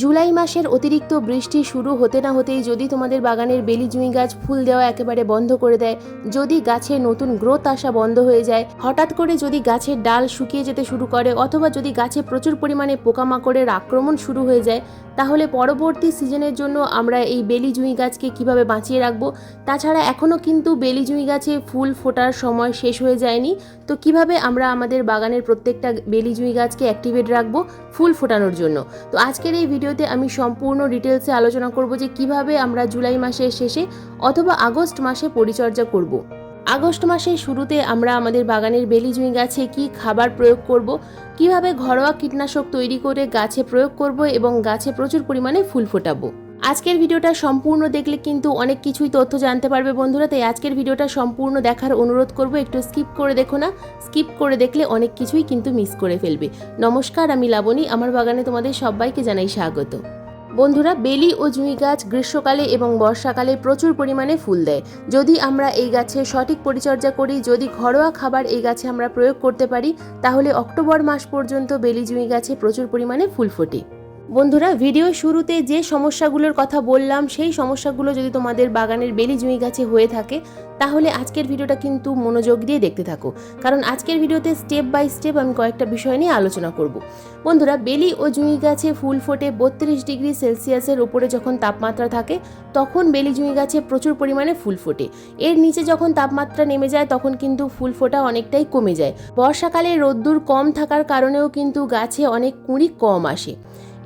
জুলাই মাসের অতিরিক্ত বৃষ্টি শুরু হতে না হতেই যদি তোমাদের বাগানের বেলি জুঁই গাছ ফুল দেওয়া একেবারে বন্ধ করে দেয়, যদি গাছে নতুন গ্রোথ আসা বন্ধ হয়ে যায়, হঠাৎ করে যদি গাছের ডাল শুকিয়ে যেতে শুরু করে, অথবা যদি গাছে প্রচুর পরিমাণে পোকামাকড়ের আক্রমণ শুরু হয়ে যায়, তাহলে পরবর্তী সিজনের জন্য আমরা এই বেলি জুঁই গাছকে কিভাবে বাঁচিয়ে রাখবো। তাছাড়া এখনও কিন্তু বেলি জুঁই গাছে ফুল ফোটার সময় শেষ হয়ে যায়নি, তো কিভাবে আমরা আমাদের বাগানের প্রত্যেকটা বেলি জুঁই গাছকে অ্যাক্টিভেট রাখবো ফুল ফোটানোর জন্য। তো আজকের এই ভিডিওতে আমি সম্পূর্ণ ডিটেলসে আলোচনা করব যে কিভাবে আমরা জুলাই মাসের শেষে অথবা আগস্ট মাসে পরিচর্যা করব। আগস্ট মাসের শুরুতে আমরা আমাদের বাগানের বেলি জুঁই গাছে কি খাবার প্রয়োগ করব, কিভাবে ঘরোয়া কীটনাশক তৈরি করে গাছে প্রয়োগ করব এবং গাছে প্রচুর পরিমাণে ফুল ফোটাবো। আজকের ভিডিওটা সম্পূর্ণ দেখলে কিন্তু অনেক কিছুই তথ্য জানতে পারবে বন্ধুরা, তাই আজকের ভিডিওটা সম্পূর্ণ দেখার অনুরোধ করব। একটু স্কিপ করে দেখো না, স্কিপ করে দেখলে অনেক কিছুই কিন্তু মিস করে ফেলবে। নমস্কার, আমি লাবণী, আমার বাগানে তোমাদের সবাইকে জানাই স্বাগত। বন্ধুরা, বেলি ও জুঁই গাছ গ্রীষ্মকালে এবং বর্ষাকালে প্রচুর পরিমাণে ফুল দেয়। যদি আমরা এই গাছের সঠিক পরিচর্যা করি, যদি ঘরোয়া খাবার এই গাছে আমরা প্রয়োগ করতে পারি, তাহলে অক্টোবর মাস পর্যন্ত বেলি জুঁই গাছে প্রচুর পরিমাণে ফুল ফোটে। বন্ধুরা, ভিডিও শুরুতে যে সমস্যাগুলোর কথা বললাম, সেই সমস্যাগুলো যদি তোমাদের বাগানের বেলি জুঁই গাছে হয়ে থাকে, তাহলে আজকের ভিডিওটা কিন্তু মনোযোগ দিয়ে দেখতে থাকো, কারণ আজকের ভিডিওতে স্টেপ বাই স্টেপ আমি কয়েকটা বিষয় নিয়ে আলোচনা করব। বন্ধুরা, বেলি ও জুঁই গাছে ফুল ফোটে 32 ডিগ্রি সেলসিয়াসের উপরে যখন তাপমাত্রা থাকে, তখন বেলি জুঁই গাছে প্রচুর পরিমাণে ফুল ফোটে। এর নিচে যখন তাপমাত্রা নেমে যায়, তখন কিন্তু ফুল ফোটা অনেকটাই কমে যায়। বর্ষাকালে রোদ্দুর কম থাকার কারণেও কিন্তু গাছে অনেক কুঁড়ি কম আসে।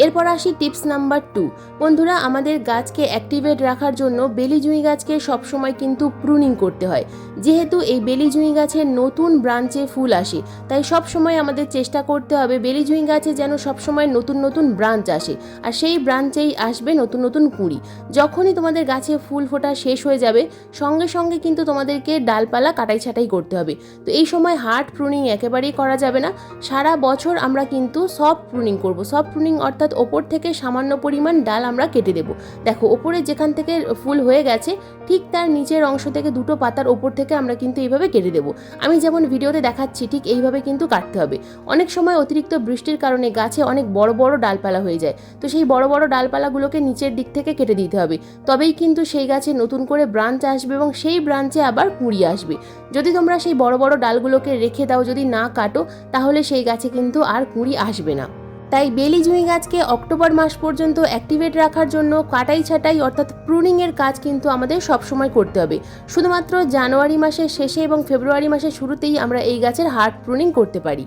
এরপর আসি টিপস নাম্বার 2। বন্ধুরা, আমাদের গাছকে অ্যাক্টিভেট রাখার জন্য বেলি জুঁই গাছকে সবসময় কিন্তু প্রুনিং করতে হয়। যেহেতু এই বেলি জুঁই গাছের নতুন ব্রাঞ্চে ফুল আসে, তাই সবসময় আমাদের চেষ্টা করতে হবে বেলি জুঁই গাছে যেন সবসময় নতুন নতুন ব্রাঞ্চ আসে, আর সেই ব্রাঞ্চেই আসবে নতুন নতুন কুঁড়ি। যখনই তোমাদের গাছে ফুল ফোটা শেষ হয়ে যাবে, সঙ্গে সঙ্গে কিন্তু তোমাদেরকে ডালপালা কাটাই ছাঁটাই করতে হবে। তো এই সময় হার্ড প্রুনিং একেবারেই করা যাবে না। সারা বছর আমরা কিন্তু সফট প্রুনিং করব। সফট প্রুনিং অর্থাৎ ওপর থেকে সামান্য পরিমাণ ডাল আমরা কেটে দেব। দেখো, ওপরে যেখান থেকে ফুল হয়ে গেছে, ঠিক তার নিচের অংশ থেকে দুটো পাতার ওপর থেকে আমরা কিন্তু এইভাবে কেটে দেব। আমি যেমন ভিডিওতে দেখাচ্ছি ঠিক এইভাবে কিন্তু কাটতে হবে। অনেক সময় অতিরিক্ত বৃষ্টির কারণে গাছে অনেক বড় বড় ডালপালা হয়ে যায়, তো সেই বড় বড় ডালপালাগুলোকে নিচের দিক থেকে কেটে দিতে হবে। তবেই কিন্তু সেই গাছে নতুন করে ব্রাঞ্চ আসবে এবং সেই ব্রাঞ্চে আবার কুঁড়ি আসবে। যদি তোমরা সেই বড় বড় ডালগুলোকে রেখে দাও, যদি না কাটো, তাহলে সেই গাছে কিন্তু আর কুঁড়ি আসবে না। তাই বেলি জুঁই গাছকে অক্টোবর মাস পর্যন্ত অ্যাক্টিভেট রাখার জন্য কাটাই ছাঁটাই অর্থাৎ প্রুনিংয়ের কাজ কিন্তু আমাদের সবসময় করতে হবে। শুধুমাত্র জানুয়ারি মাসের শেষে এবং ফেব্রুয়ারি মাসের শুরুতেই আমরা এই গাছের হার্ড প্রুনিং করতে পারি।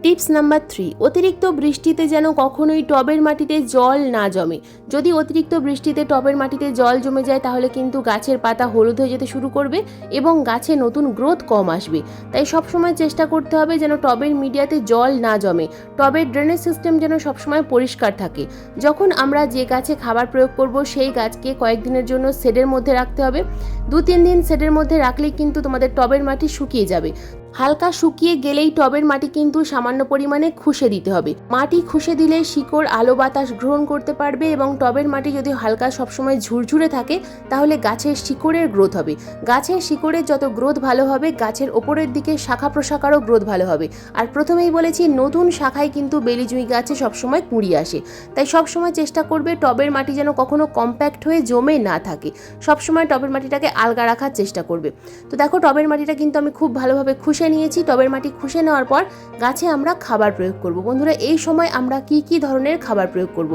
Tips number 3। অতিরিক্ত বৃষ্টিতে যেন কখনোই টবের মাটিতে জল না জমে। যদি অতিরিক্ত বৃষ্টিতে টবের মাটিতে জল জমে যায়, তাহলে কিন্তু গাছের পাতা হলুদ হয়ে যেতে শুরু করবে এবং গাছে নতুন গ্রোথ কম আসবে। তাই সবসময় চেষ্টা করতে হবে যেন টবের মিডিয়াতে জল না জমে, টবের ড্রেনেজ সিস্টেম যেন সবসময় পরিষ্কার থাকে। যখন আমরা যে গাছে খাবার প্রয়োগ করব, সেই গাছকে কয়েকদিনের জন্য শেডের মধ্যে রাখতে হবে। 2-3 দিন শেডের মধ্যে রাখলেই কিন্তু তোমাদের টবের মাটি শুকিয়ে যাবে। হালকা শুকিয়ে গেলেই টবের মাটি কিন্তু সামান্য পরিমাণে খুশে দিতে হবে। মাটি খুশে দিলে শিকড় আলো বাতাস গ্রহণ করতে পারবে এবং টবের মাটি যদি হালকা সবসময় ঝুরঝুরে থাকে, তাহলে গাছের শিকড়ের গ্রোথ হবে। গাছের শিকড়ের যত গ্রোথ ভালো হবে, গাছের ওপরের দিকে শাখা প্রশাখারও গ্রোথ ভালো হবে। আর প্রথমেই বলেছি, নতুন শাখায় কিন্তু বেলি জুঁই গাছে সবসময় কুঁড়ি আসে। তাই সবসময় চেষ্টা করবে টবের মাটি যেন কখনো কম্প্যাক্ট হয়ে জমে না থাকে। সবসময় টবের মাটিটাকে আলগা রাখার চেষ্টা করবে। তো দেখো, টবের মাটিটা কিন্তু আমি খুব ভালোভাবে খুশে নিয়েছি। টবের মাটি খুশে নেওয়ার পর গাছে আমরা খাবার প্রয়োগ করব। বন্ধুরা, এই সময় আমরা কি ধরনের খাবার প্রয়োগ করব?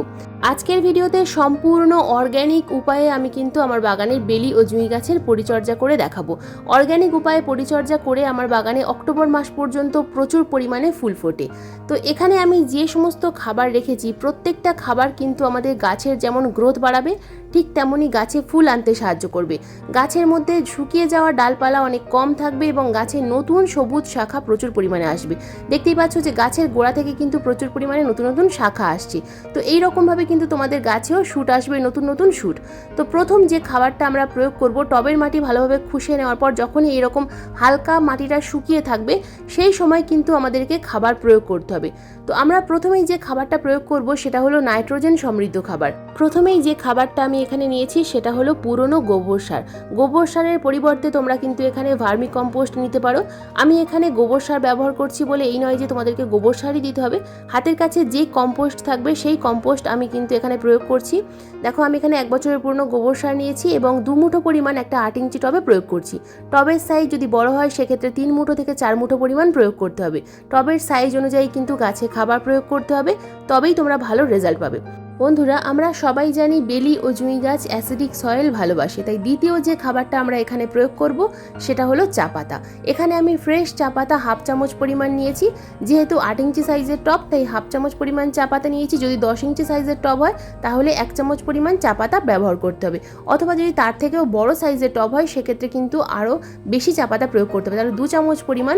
আজকের ভিডিওতে সম্পূর্ণ অর্গ্যানিক উপায়ে আমি কিন্তু আমার বাগানের বেলি ও জুঁই গাছের পরিচর্যা করে দেখাবো। অর্গ্যানিক উপায়ে পরিচর্যা করে আমার বাগানে অক্টোবর মাস পর্যন্ত প্রচুর পরিমাণে ফুল ফোটে। তো এখানে আমি যে সমস্ত খাবার রেখেছি, প্রত্যেকটা খাবার কিন্তু আমাদের গাছের যেমন গ্রোথ বাড়াবে, ঠিক তেমনই গাছে ফুল আনতে সাহায্য করবে। গাছের মধ্যে শুকিয়ে যাওয়া ডালপালা অনেক কম থাকবে এবং গাছে নতুন সবুজ শাখা প্রচুর পরিমাণে আসবে। দেখতেই পাচ্ছ যে গাছের গোড়া থেকে কিন্তু প্রচুর পরিমাণে নতুন নতুন শাখা আসছে। তো এই রকমভাবে কিন্তু তোমাদের গাছেও শুট আসবে, নতুন নতুন শুট। তো প্রথম যে খাবারটা আমরা প্রয়োগ করব, টবের মাটি ভালোভাবে খুশে নেওয়ার পর যখনই এরকম হালকা মাটিটা শুকিয়ে থাকবে, সেই সময় কিন্তু আমাদেরকে খাবার প্রয়োগ করতে হবে। তো আমরা প্রথমেই যে খাবারটা প্রয়োগ করব, সেটা হলো নাইট্রোজেন সমৃদ্ধ খাবার। প্রথমেই যে খাবারটা আমি এখানে নিয়েছি সেটা হলো পুরনো গোবর সার। গোবর সারের পরিবর্তে তোমরা কিন্তু এখানে ভার্মি কম্পোস্ট নিতে পারো। আমি এখানে গোবর সার ব্যবহার করছি বলে এই নয় যে তোমাদেরকে গোবর সারই দিতে হবে, হাতের কাছে যে কম্পোস্ট থাকবে সেই কম্পোস্ট আমি কিন্তু এখানে প্রয়োগ করছি। দেখো আমি এখানে 1 বছরের পুরনো গোবর সার নিয়েছি এবং 2 মুঠো পরিমাণ একটা 8 ইঞ্চি টবে প্রয়োগ করছি। টবের সাইজ যদি বড় হয় সেক্ষেত্রে 3 মুঠো থেকে 4 মুঠো পরিমাণ প্রয়োগ করতে হবে। টবের সাইজ অনুযায়ী কিন্তু গাছে খাবার প্রয়োগ করতে হবে, তবেই তোমরা ভালো রেজাল্ট পাবে। বন্ধুরা, আমরা সবাই জানি বেলি ও জুঁই গাছ অ্যাসিডিক সয়েল ভালোবাসে, তাই দ্বিতীয় যে খাবারটা আমরা এখানে প্রয়োগ করব সেটা হলো চা পাতা। এখানে আমি ফ্রেশ চা পাতা 1/2 চামচ পরিমাণ নিয়েছি। যেহেতু 8 ইঞ্চি সাইজের টব তাই 1/2 চামচ পরিমাণ চা পাতা নিয়েছি। যদি 10 ইঞ্চি সাইজের টব হয় তাহলে 1 চামচ পরিমাণ চা পাতা ব্যবহার করতে হবে, অথবা যদি তার থেকেও বড় সাইজের টব হয় সেক্ষেত্রে কিন্তু আরও বেশি চা পাতা প্রয়োগ করতে হবে, তাহলে 2 চামচ পরিমাণ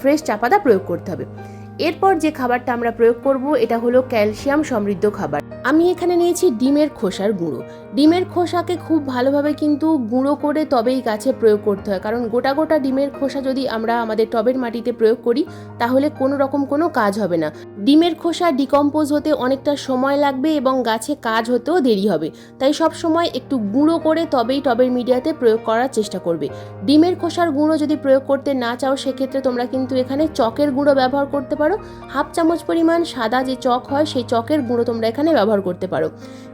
ফ্রেশ চা পাতা প্রয়োগ করতে হবে। এরপর যে খাবারটা আমরা প্রয়োগ করব এটা হলো ক্যালসিয়াম সমৃদ্ধ খাবার। আমি এখানে নিয়েছি ডিমের খোসার গুঁড়ো। ডিমের খোসাকে খুব ভালোভাবে কিন্তু গুঁড়ো করে তবেই গাছে প্রয়োগ করতে হয়, কারণ গোটা গোটা ডিমের খোসা যদি আমরা আমাদের টবের মাটিতে প্রয়োগ করি তাহলে কোনো রকম কোনো কাজ হবে না। ডিমের খোসা ডিকম্পোজ হতে অনেকটা সময় লাগবে এবং গাছে কাজ হতেও দেরি হবে, তাই সব সময় একটু গুঁড়ো করে তবেই টবের মিডিয়াতে প্রয়োগ করার চেষ্টা করবে। ডিমের খোসার গুঁড়ো যদি প্রয়োগ করতে না চাও সেক্ষেত্রে তোমরা কিন্তু এখানে চকের গুঁড়ো ব্যবহার করতে পারো। 1/2 চামচ পরিমাণ সাদা যে চক হয় সেই চকের গুঁড়ো তোমরা এখানে ব্যবহার করতে পারো।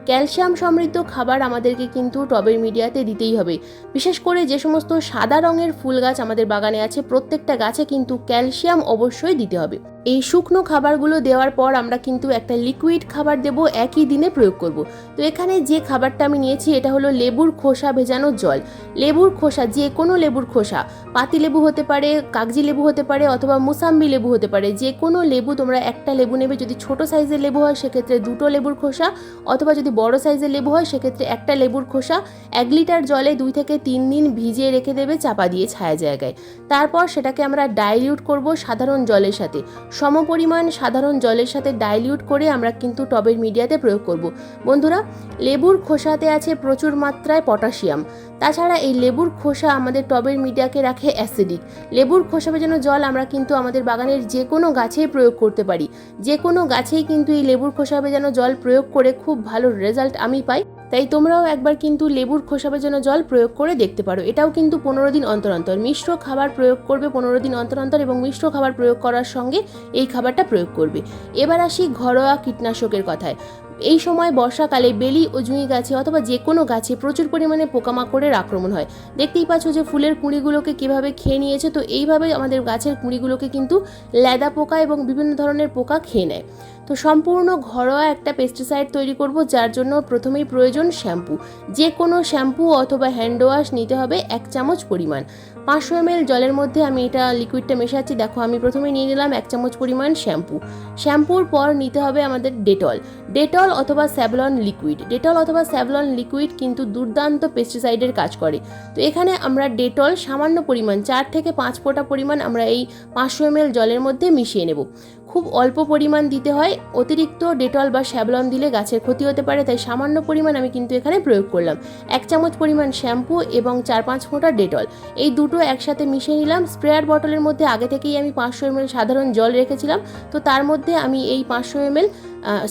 ক্যালসিয়াম সমৃদ্ধ খাবার আমাদেরকে কিন্তু টবের মিডিয়াতে দিতেই হবে। বিশেষ করে যে সমস্ত সাদা রঙের ফুল গাছ আমাদের বাগানে আছে প্রত্যেকটা গাছে কিন্তু ক্যালসিয়াম অবশ্যই দিতে হবে। এই শুকনো খাবারগুলো দেওয়ার পর আমরা কিন্তু একটা লিকুইড খাবার দেব, একই দিনে প্রয়োগ করব। তো এখানে যে খাবারটা আমি নিয়েছি এটা হলো লেবুর খোসা ভেজানো জল। লেবুর খোসা, যে কোনো লেবুর খোসা, পাতি লেবু হতে পারে, কাগজি লেবু হতে পারে, অথবা মুসাম্বি লেবু হতে পারে, যে কোনো লেবু তোমরা একটা লেবু নেবে। যদি ছোট সাইজের লেবু হয় সেক্ষেত্রে 2টো লেবুর খোসা, অথবা যদি বড় সাইজের লেবু হয় সেক্ষেত্রে একটা লেবুর খোসা 1 লিটার জলে 2 থেকে 3 দিন ভিজিয়ে রেখে দেবে চাপা দিয়ে ছায়া জায়গায়। তারপর সেটাকে আমরা ডাইলিউট করব সাধারণ জলের সাথে। সমপরিমাণ সাধারণ জলের সাথে ডাইলিউট করে আমরা কিন্তু টবের মিডিয়াতে প্রয়োগ করব। বন্ধুরা, লেবুর খোসাতে আছে প্রচুর মাত্রায় পটাশিয়াম। তাছাড়া এই লেবুর খোসা আমাদের টবের মিডিয়াকে রাখে অ্যাসিডিক। লেবুর খোসা ভেজানো জল আমরা কিন্তু আমাদের বাগানের যে কোনো গাছেই প্রয়োগ করতে পারি। যে কোনো গাছেই কিন্তু এই লেবুর খোসা ভেজানো জল প্রয়োগ করে খুব ভালো রেজাল্ট আমি পাই। তাই তোমরাও একবার কিন্তু লেবুর খোসা ভেজানো জল প্রয়োগ করে দেখতে পারো। এটাও কিন্তু 15 দিন অন্তর অন্তর। মিশ্র খাবার প্রয়োগ করবে 15 দিন অন্তর অন্তর, এবং মিশ্র খাবার প্রয়োগ করার সঙ্গে এই খাবারটা প্রয়োগ করবে। এবার আসি ঘরোয়া কীটনাশকের কথায়। এই সময় বর্ষাকালে বেলি ও জুঁই গাছে অথবা যে কোনো গাছে প্রচুর পরিমাণে পোকামাকড়ের আক্রমণ হয়। দেখতেই পাচ্ছ যে ফুলের কুঁড়িগুলোকে কীভাবে খেয়ে নিয়েছে। তো এইভাবে আমাদের গাছের কুঁড়িগুলোকে কিন্তু ল্যাদা পোকা এবং বিভিন্ন ধরনের পোকা খেয়ে নেয়। তো সম্পূর্ণ ঘরোয়া একটা পেস্টিসাইড তৈরি করব, যার জন্য প্রথমেই প্রয়োজন শ্যাম্পু। যে কোনো শ্যাম্পু অথবা হ্যান্ড ওয়াশ নিতে হবে 1 চামচ পরিমাণ। 500 ml জলের মধ্যে আমি এটা লিকুইডটা মেশাচ্ছি। দেখো আমি প্রথমে নিয়ে নিলাম 1 চামচ পরিমাণ শ্যাম্পু। শ্যাম্পুর পর নিতে হবে আমাদের ডেটল অথবা স্যাভলন লিকুইড। ডেটল অথবা স্যাভলন লিকুইড কিন্তু দুর্দান্ত পেস্টিসাইডের কাজ করে। তো এখানে আমরা ডেটল সামান্য পরিমাণ 4 থেকে 5 ফোঁটা পরিমাণ আমরা এই 500 ml জলের মধ্যে মিশিয়ে নেব। খুব অল্প পরিমাণ দিতে হয়, অতিরিক্ত ডেটল বা স্যাভলন দিলে গাছের ক্ষতি হতে পারে, তাই সামান্য পরিমাণ আমি কিন্তু এখানে প্রয়োগ করলাম। 1 চামচ পরিমাণ শ্যাম্পু এবং 4-5 ফোঁটা ডেটল, এই দুটো একসাথে মিশিয়ে নিলাম। স্প্রেয়ার বটলের মধ্যে আগে থেকেই আমি 500 ml সাধারণ জল রেখেছিলাম, তো তার মধ্যে আমি এই 500 ml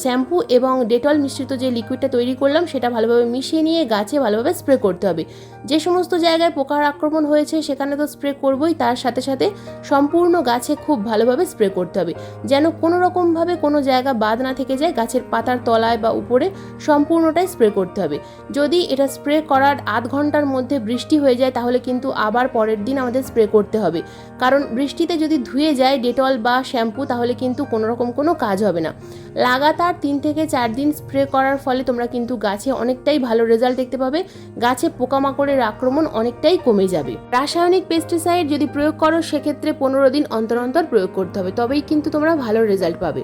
শ্যাম্পু এবং ডেটল মিশ্রিত যে লিকুইডটা তৈরি করলাম সেটা ভালোভাবে মিশিয়ে নিয়ে গাছে ভালোভাবে স্প্রে করতে হবে। যে সমস্ত জায়গায় পোকার আক্রমণ হয়েছে সেখানে তো স্প্রে করবই, তার সাথে সাথে সম্পূর্ণ গাছে খুব ভালোভাবে স্প্রে করতে হবে, যেন কোনো রকমভাবে কোনো জায়গা বাদ না থেকে যায়। গাছের পাতার তলায় বা উপরে সম্পূর্ণটাই স্প্রে করতে হবে। যদি এটা স্প্রে করার আধ ঘন্টার মধ্যে বৃষ্টি হয়ে যায় তাহলে কিন্তু আবার পরের দিন আমাদের স্প্রে করতে হবে, কারণ বৃষ্টিতে যদি ধুয়ে যায় ডেটল বা শ্যাম্পু তাহলে কিন্তু কোনো রকম কোনো কাজ হবে না। লাগাতার 3 থেকে 4 দিন স্প্রে করার ফলে তোমরা কিন্তু গাছে অনেকটাই ভালো রেজাল্ট দেখতে পাবে। গাছে পোকামাকড়ের আক্রমণ অনেকটাই কমে যাবে। রাসায়নিক পেস্টিসাইড যদি প্রয়োগ করো সেক্ষেত্রে 15 দিন অন্তর অন্তর প্রয়োগ করতে হবে, তবেই কিন্তু তোমরা ভালো রেজাল্ট পাবে।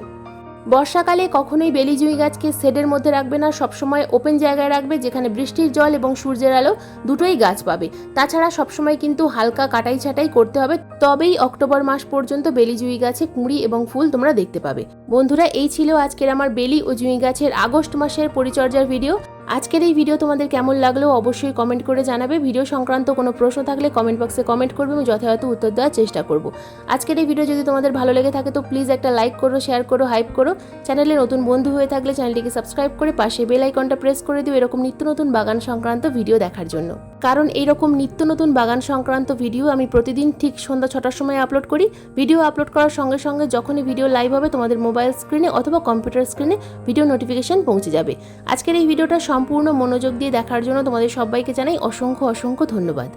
বর্ষাকালে কখনোই বেলি জুঁই গাছকে শেডের মধ্যে রাখবে না, সবসময় ওপেন জায়গায় রাখবে যেখানে বৃষ্টির জল এবং সূর্যের আলো দুটোই গাছ পাবে। তাছাড়া সবসময় কিন্তু হালকা কাটাই ছাঁটাই করতে হবে, তবেই অক্টোবর মাস পর্যন্ত বেলি জুঁই গাছে কুঁড়ি এবং ফুল তোমরা দেখতে পাবে। বন্ধুরা, এই ছিল আজকের আমার বেলি ও জুঁই গাছের আগস্ট মাসের পরিচর্যার ভিডিও। আজকের এই ভিডিও তোমাদের কেমন লাগলো অবশ্যই কমেন্ট করে জানাবে। ভিডিও সংক্রান্ত কোনো প্রশ্ন থাকলে কমেন্ট বক্সে কমেন্ট করবে, আমি যথাযথ উত্তর দেওয়ার চেষ্টা করব। আজকের এই ভিডিও যদি তোমাদের ভালো লেগে থাকে তো প্লিজ একটা লাইক করো, শেয়ার করো, হাইপ করো। চ্যানেলে নতুন বন্ধু হয়ে থাকলে চ্যানেলটিকে সাবস্ক্রাইব করে পাশে বেল আইকনটা প্রেস করে দিও এরকম নিত্য নতুন বাগান সংক্রান্ত ভিডিও দেখার জন্য। কারণ এইরকম নিত্য নতুন বাগান সংক্রান্ত ভিডিও আমি প্রতিদিন ঠিক সন্ধ্যা 6টার সময় আপলোড করি। ভিডিও আপলোড করার সঙ্গে সঙ্গে যখনই ভিডিও লাইভ হবে তোমাদের মোবাইল স্ক্রিনে অথবা কম্পিউটার স্ক্রিনে ভিডিও নোটিফিকেশন পৌঁছে যাবে। আজকের এই ভিডিওটা সম্পূর্ণ মনোযোগ দিয়ে দেখার জন্য তোমাদের সবাইকে জানাই অসংখ্য অসংখ্য ধন্যবাদ।